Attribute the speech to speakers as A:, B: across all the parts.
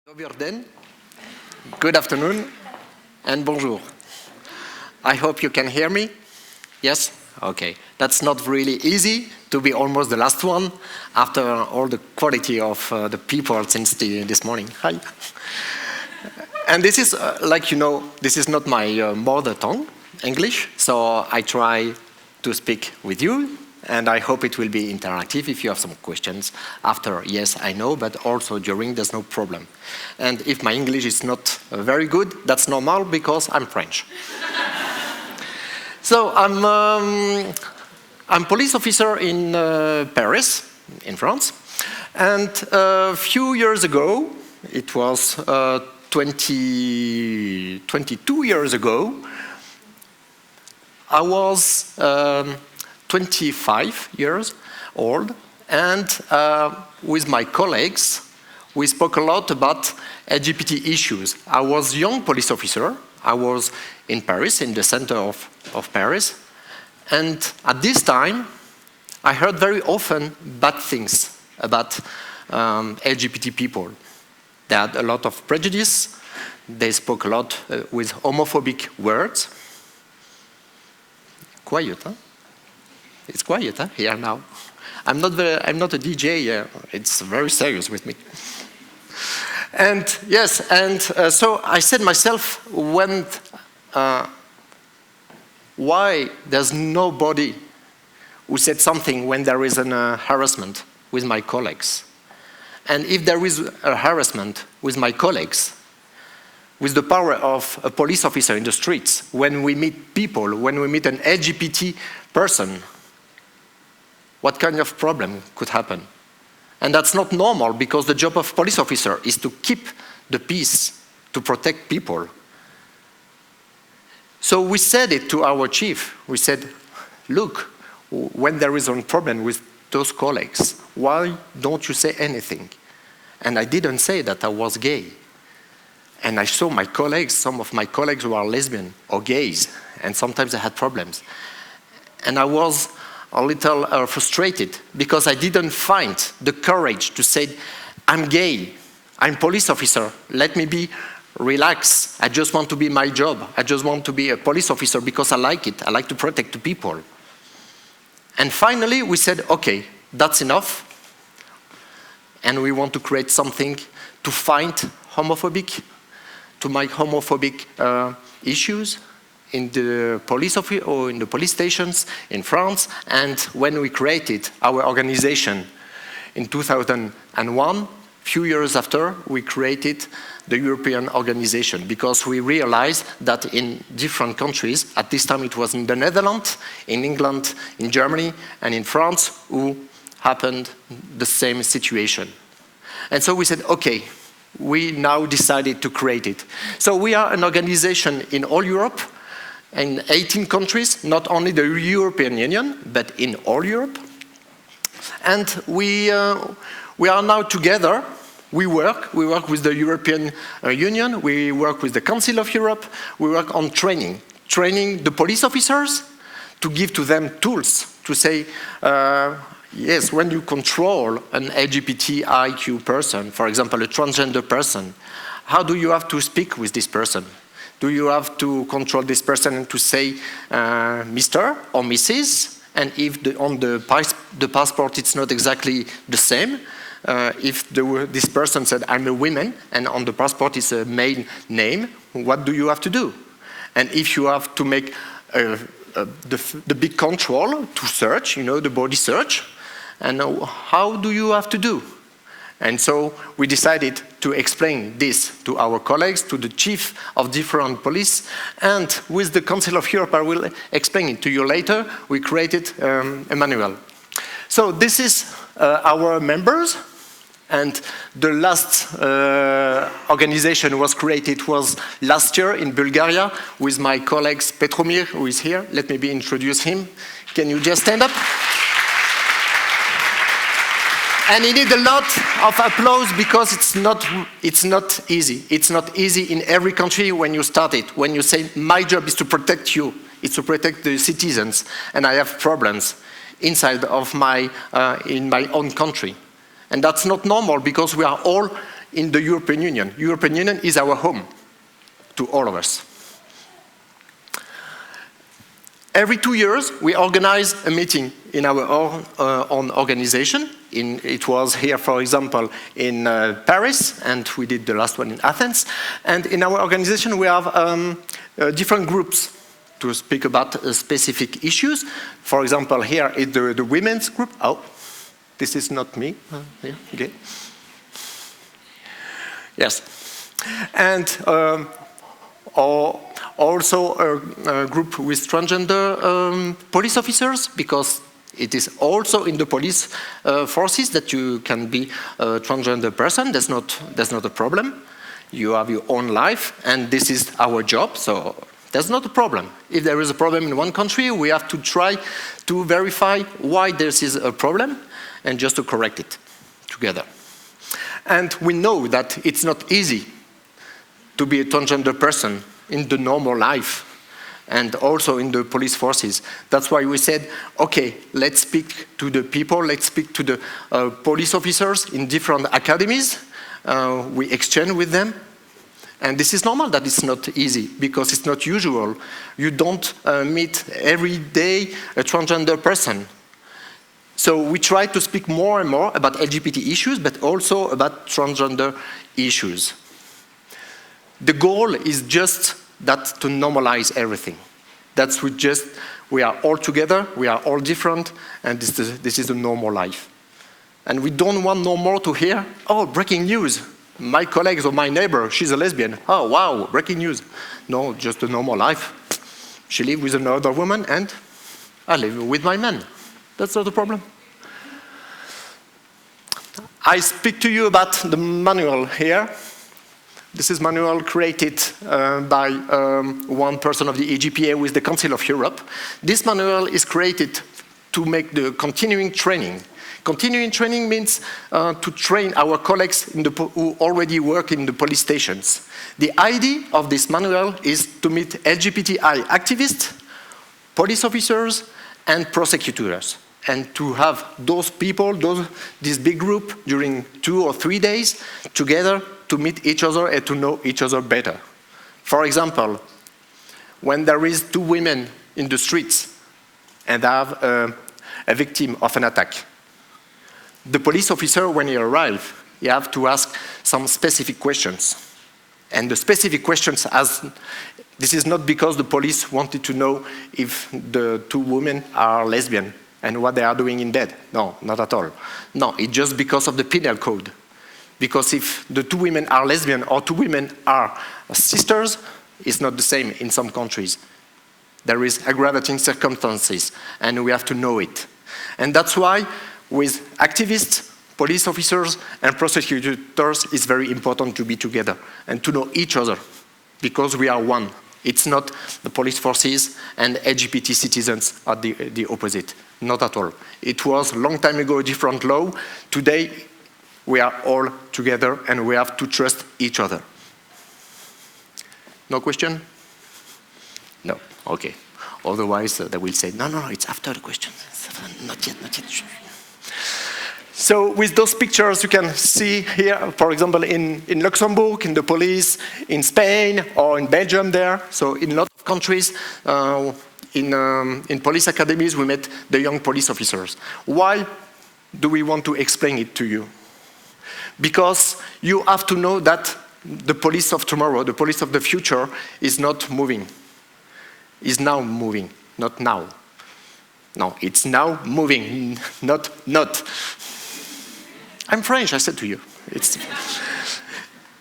A: Overden. Good afternoon and bonjour. I hope you can hear me. Yes? Okay. That's not really easy to be almost the last one after all the quality of the people since this morning. Hi. And this is, like you know, this is not my mother tongue, English, so I try to speak with you. And I hope it will be interactive if you have some questions after. Yes, I know, but also during, there's no problem. And if my English is not very good, that's normal because I'm French. So I'm police officer in Paris, in France. And a few years ago, it was 22 years ago, I was 25 years old, and with my colleagues, we spoke a lot about LGBT issues. I was a young police officer. I was in Paris, in the center of Paris. And at this time, I heard very often bad things about LGBT people. They had a lot of prejudice. They spoke a lot with homophobic words. Quiet, huh? It's quiet, huh? Here now. I'm not a DJ. It's very serious with me. And yes, and so I said myself, why there's nobody who said something when there is an harassment with my colleagues? And if there is a harassment with my colleagues, with the power of a police officer in the streets, when we meet people, when we meet an LGBT person, what kind of problem could happen? And that's not normal, because the job of police officer is to keep the peace, to protect people. So we said it to our chief. We said, look, when there is a problem with those colleagues, why don't you say anything? And I didn't say that I was gay. And I saw my colleagues, some of my colleagues who are lesbian or gays, and sometimes I had problems. And I was a little frustrated because I didn't find the courage to say, I'm gay, I'm police officer, let me be relaxed. I just want to be my job. I just want to be a police officer because I like it. I like to protect the people. And finally we said, okay, that's enough. And we want to create something to fight homophobic, to make homophobic issues in the police office or in the police stations in France. And when we created our organization in 2001, few years after, we created the European organization, because we realized that in different countries, at this time it was in the Netherlands, in England, in Germany, and in France, who happened the same situation. And so we said, okay, we now decided to create it. So we are an organization in all Europe, in 18 countries, not only the European Union, but in all Europe. And we are now together. We work with the European Union, we work with the Council of Europe, we work on training the police officers to give to them tools to say, yes, when you control an LGBTIQ person, for example, a transgender person, how do you have to speak with this person? Do you have to control this person and to say Mr. or Mrs.? And if on the passport it's not exactly the same, if this person said I'm a woman and on the passport it's a male name, what do you have to do? And if you have to make the big control to search, you know, the body search, and how do you have to do? And so we decided to explain this to our colleagues, to the chief of different police, and with the Council of Europe, I will explain it to you later, we created a manual. So this is our members, and the last organization was created was last year in Bulgaria with my colleagues Parmentier, who is here. Let me introduce him. Can you just stand up? And he needs a lot of applause because it's not easy. It's not easy in every country when you start it. When you say, my job is to protect you, it's to protect the citizens, and I have problems inside of in my own country. And that's not normal because we are all in the European Union. European Union is our home to all of us. Every 2 years, we organize a meeting in our own organization. It was here, for example, in Paris, and we did the last one in Athens. And in our organization, we have different groups to speak about specific issues. For example, here is the women's group. Oh, this is not me. Yeah, okay. Yes. And also a group with transgender police officers, because it is also in the police forces that you can be a transgender person. That's not a problem. You have your own life, and this is our job, so that's not a problem. If there is a problem in one country, we have to try to verify why this is a problem and just to correct it together. And we know that it's not easy to be a transgender person in the normal life and also in the police forces. That's why we said, okay, let's speak to the people, let's speak to the police officers in different academies. We exchange with them. And this is normal that it's not easy, because it's not usual. You don't meet every day a transgender person. So we try to speak more and more about LGBT issues, but also about transgender issues. The goal is just that, to normalize everything. That's we are all together, we are all different, and this is a normal life. And we don't want no more to hear, oh, breaking news. My colleagues or my neighbor, she's a lesbian. Oh, wow, breaking news. No, just a normal life. She lives with another woman, and I live with my man. That's not a problem. I speak to you about the manual here. This is manual created by one person of the EGPA with the Council of Europe. This manual is created to make the continuing training. Continuing training means to train our colleagues who already work in the police stations. The idea of this manual is to meet LGBTI activists, police officers, and prosecutors, and to have those people, this big group, during 2 or 3 days together to meet each other and to know each other better. For example, when there is 2 women in the streets and have a victim of an attack, the police officer, when he arrives, you have to ask some specific questions. And the specific questions, this is not because the police wanted to know if the 2 women are lesbian and what they are doing in bed. No, not at all. No, it's just because of the penal code. Because if the 2 women are lesbian or 2 women are sisters, it's not the same in some countries. There is aggravating circumstances, and we have to know it. And that's why with activists, police officers, and prosecutors, it's very important to be together and to know each other, because we are one. It's not the police forces and LGBT citizens are the opposite. Not at all. It was a long time ago a different law. Today, we are all together and we have to trust each other. No question? No, okay. Otherwise, they will say, no, it's after the question. Not yet. So with those pictures, you can see here, for example, in Luxembourg, in the police, in Spain, or in Belgium there. So in a lot of countries, in police academies, we met the young police officers. Why do we want to explain it to you? Because you have to know that the police of tomorrow, the police of the future, is not moving. Is now moving, not now. No, it's now moving, not. I'm French, I said to you.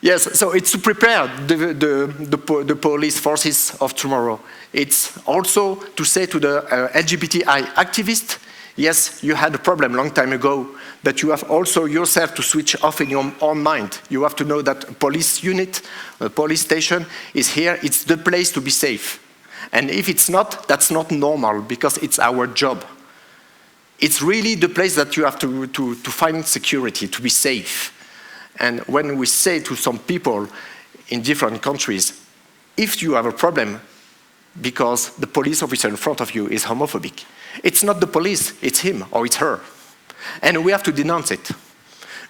A: Yes, so it's to prepare the police forces of tomorrow. It's also to say to the LGBTI activists, yes, you had a problem long time ago, but you have also yourself to switch off in your own mind. You have to know that a police unit, a police station is here, it's the place to be safe. And if it's not, that's not normal, because it's our job. It's really the place that you have to find security, to be safe. And when we say to some people in different countries, if you have a problem because the police officer in front of you is homophobic, it's not the police, it's him or it's her. And we have to denounce it,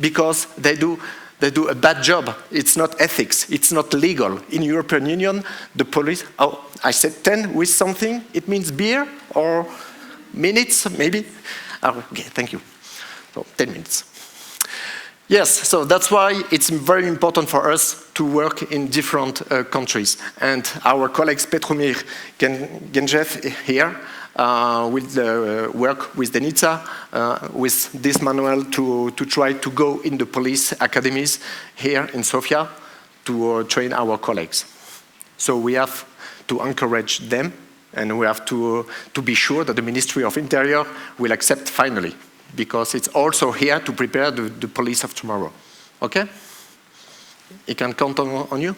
A: because they do They do a bad job. It's not ethics. It's not legal. In European Union, the police, oh, I said 10 with something. It means beer or minutes, maybe? Oh, okay, thank you. So 10 minutes. Yes, so that's why it's very important for us to work in different countries. And our colleagues Parmentier Genjev here will work with Denica, with this manual to try to go in the police academies here in Sofia to train our colleagues. So we have to encourage them, and we have to be sure that the Ministry of Interior will accept finally, because it's also here to prepare the police of tomorrow. Okay? You can count on you?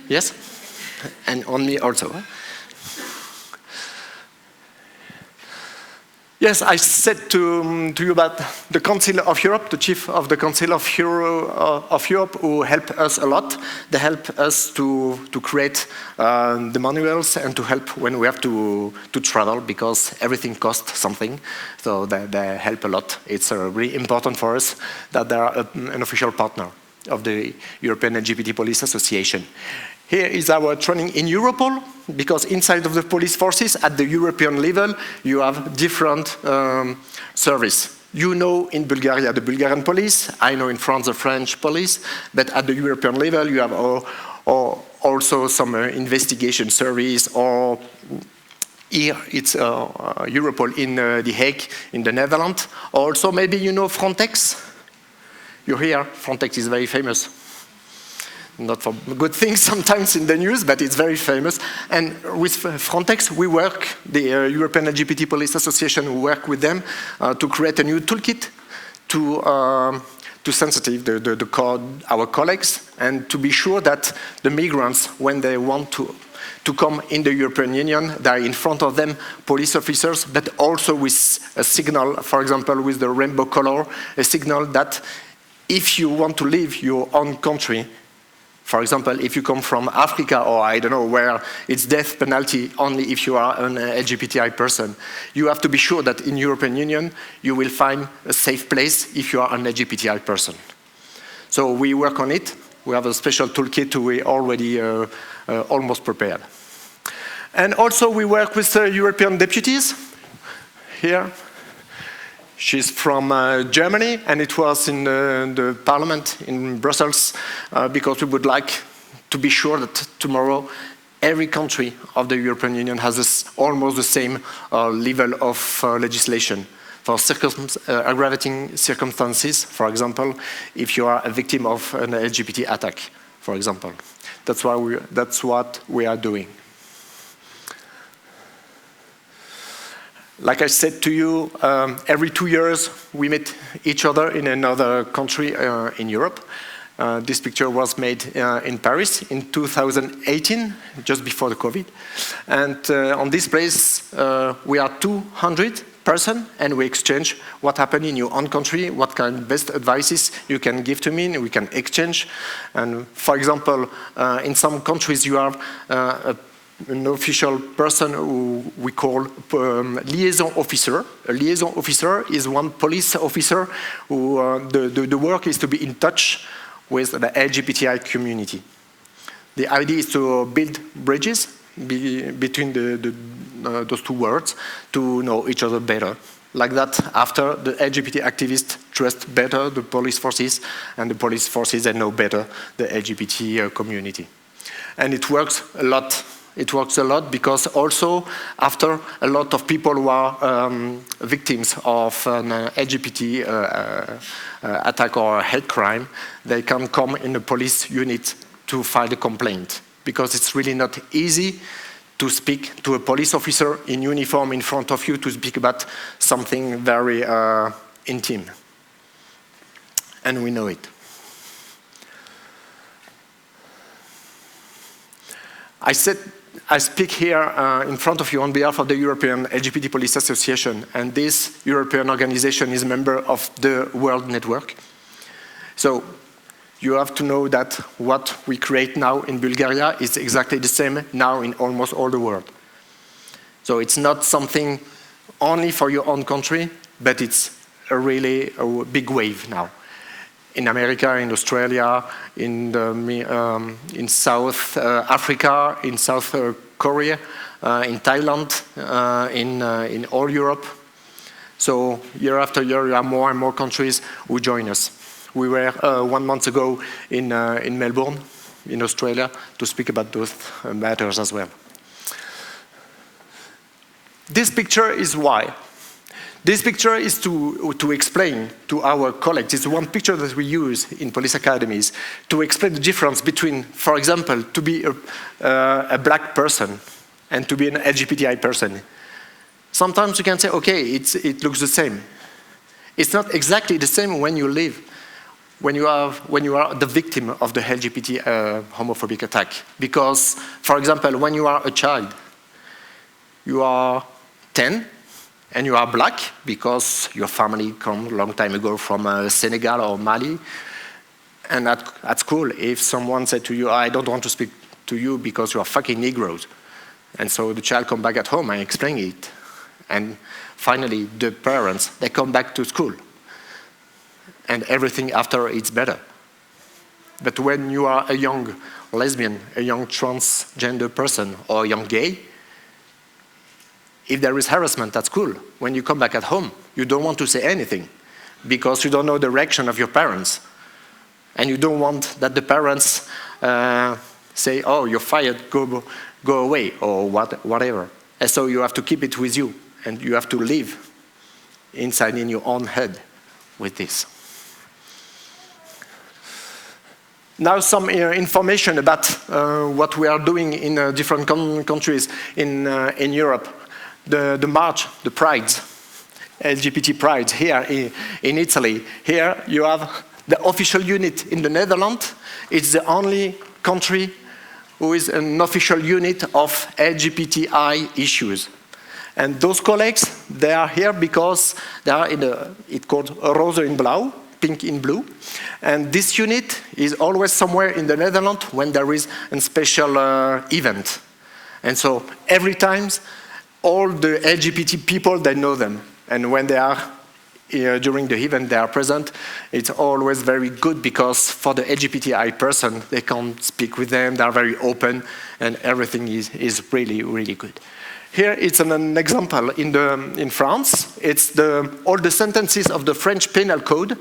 A: Yes? And on me also. Huh? Yes, I said to you about the Council of Europe, the chief of the Council of Europe, who help us a lot. They help us to create the manuals and to help when we have to travel, because everything costs something. So they help a lot. It's really important for us that they are an official partner of the European LGBT Police Association. Here is our training in Europol, because inside of the police forces at the European level, you have different service. You know in Bulgaria the Bulgarian police, I know in France the French police, but at the European level you have also some investigation service, or here it's Europol in The Hague in the Netherlands. Also maybe you know Frontex. You're here, Frontex is very famous. Not for good things sometimes in the news, but it's very famous. And with Frontex, we work, the European LGBT Police Association, we work with them to create a new toolkit to sensitive our colleagues, and to be sure that the migrants, when they want to come in the European Union, they are in front of them police officers, but also with a signal, for example, with the rainbow color, a signal that if you want to leave your own country, for example, if you come from Africa, or I don't know where, it's death penalty only if you are an LGBTI person. You have to be sure that in European Union you will find a safe place if you are an LGBTI person. So we work on it. We have a special toolkit we already almost prepared. And also we work with European deputies. Here. She's from Germany, and it was in the Parliament in Brussels, because we would like to be sure that tomorrow every country of the European Union has almost the same level of legislation. For aggravating circumstances, for example, if you are a victim of an LGBT attack, for example. That's what we are doing. Like I said to you, every 2 years we meet each other in another country in Europe. This picture was made in Paris in 2018, just before the COVID. And on this place, we are 200 persons, and we exchange what happened in your own country, what kind of best advices you can give to me, and we can exchange. And for example, in some countries you have an official person who we call liaison officer. A liaison officer is one police officer who the work is to be in touch with the LGBTI community. The idea is to build bridges between those two worlds to know each other better. Like that, after the LGBT activists trust better the police forces, and the police forces they know better the LGBT community. And it works a lot. It works a lot because also after a lot of people who are victims of an LGBT attack or hate crime, they can come in the police unit to file a complaint, because it's really not easy to speak to a police officer in uniform in front of you to speak about something very intimate. And we know it. I speak here in front of you on behalf of the European LGBT Police Association, and this European organization is a member of the World Network. So you have to know that what we create now in Bulgaria is exactly the same now in almost all the world. So it's not something only for your own country, but it's a really big wave now. in America, in Australia, in South Africa, in South Korea, in Thailand, in all Europe. So year after year, there are more and more countries who join us. We were 1 month ago in Melbourne, in Australia, to speak about those matters as well. This picture is why. This picture is to explain to our colleagues. It's one picture that we use in police academies to explain the difference between, for example, to be a black person and to be an LGBTI person. Sometimes you can say, okay, it looks the same. It's not exactly the same when you live, when you are the victim of the LGBT homophobic attack. Because, for example, when you are a child, you are 10, and you are black because your family came a long time ago from Senegal or Mali. And at school, if someone said to you, I don't want to speak to you because you are fucking Negroes. And so the child come back at home and explain it. And finally, the parents, they come back to school. And everything after it's better. But when you are a young lesbian, a young transgender person, or a young gay, if there is harassment at school, when you come back at home, you don't want to say anything because you don't know the reaction of your parents. And you don't want that the parents say, oh, you're fired, go away, or whatever. And so you have to keep it with you, and you have to live inside in your own head with this. Now some information about what we are doing in different countries in Europe. The march, the prides, LGBT prides here in Italy. Here you have the official unit in the Netherlands. It's the only country who is an official unit of LGBTI issues. And those colleagues, they are here because they are it's called Roze in Blauw, pink in blue. And this unit is always somewhere in the Netherlands when there is a special event. And so every time, all the LGBT people, they know them. And when they are, during the event, they are present, it's always very good because for the LGBTI person, they can speak with them, they are very open, and everything is really, really good. Here it's an example in France. It's all the sentences of the French Penal Code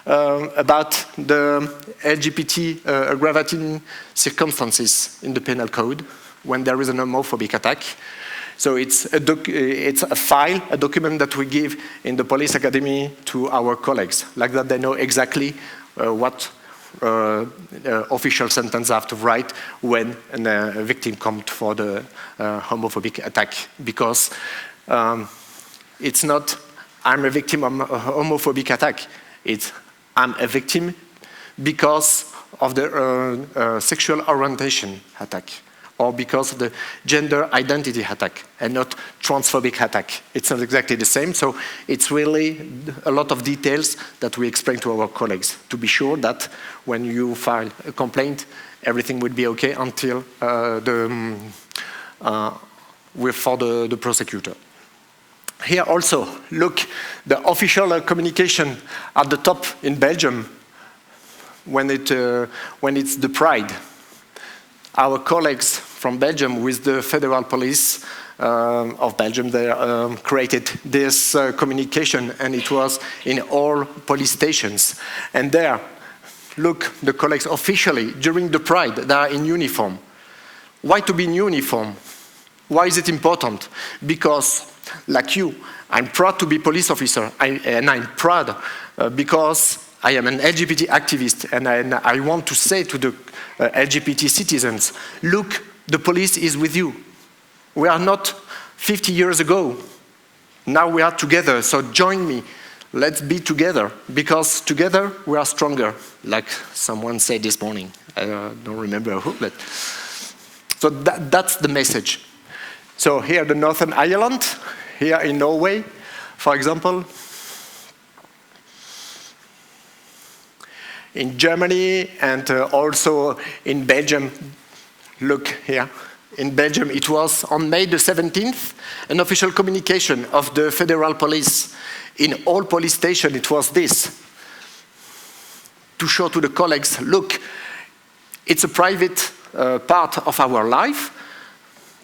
A: about the LGBT aggravating circumstances in the Penal Code when there is an homophobic attack. So it's a file, a document that we give in the police academy to our colleagues. Like that they know exactly what official sentence I have to write when a victim comes for the homophobic attack. Because it's not, I'm a victim of a homophobic attack. It's, I'm a victim because of the sexual orientation attack, or because of the gender identity attack, and not transphobic attack. It's not exactly the same, so it's really a lot of details that we explain to our colleagues to be sure that when you file a complaint, everything would be okay until for the prosecutor. Here also, look, the official communication at the top in Belgium when it's the Pride. Our colleagues from Belgium with the federal police of Belgium, they created this communication, and it was in all police stations. And there, look, the colleagues officially, during the Pride, they are in uniform. Why to be in uniform? Why is it important? Because, like you, I'm proud to be a police officer, and I'm proud because I am an LGBT activist, and I want to say to the LGBT citizens, look, the police is with you. We are not 50 years ago. Now we are together, so join me. Let's be together, because together we are stronger, like someone said this morning. I don't remember who, but... So that's the message. So here, the Northern Ireland, here in Norway, for example. In Germany and also in Belgium, look here. In Belgium, it was on May the 17th, an official communication of the federal police. In all police stations, it was this. to show to the colleagues, look, it's a private part of our life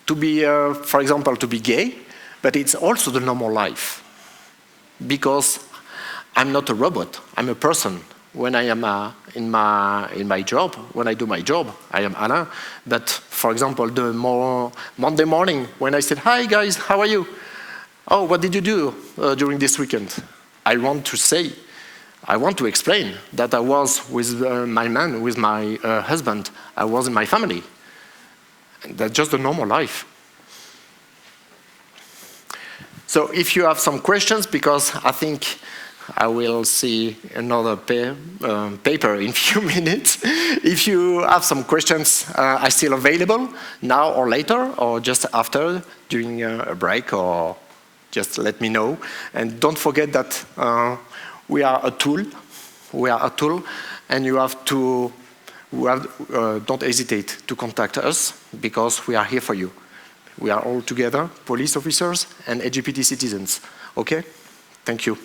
A: to be, for example, to be gay, but it's also the normal life. Because I'm not a robot, I'm a person. When I am in my job, when I do my job, I am Alain. But for example, the Monday morning, when I said, hi guys, how are you? Oh, what did you do during this weekend? I want to explain that I was with my man, with my husband. I was in my family. And that's just a normal life. So if you have some questions, because I think I will see another paper in a few minutes. If you have some questions, I'm still available now or later, or just after, during a break, or just let me know. And don't forget that we are a tool. We are a tool, and you have to, don't hesitate to contact us, because we are here for you. We are all together, police officers and LGBT citizens. Okay? Thank you.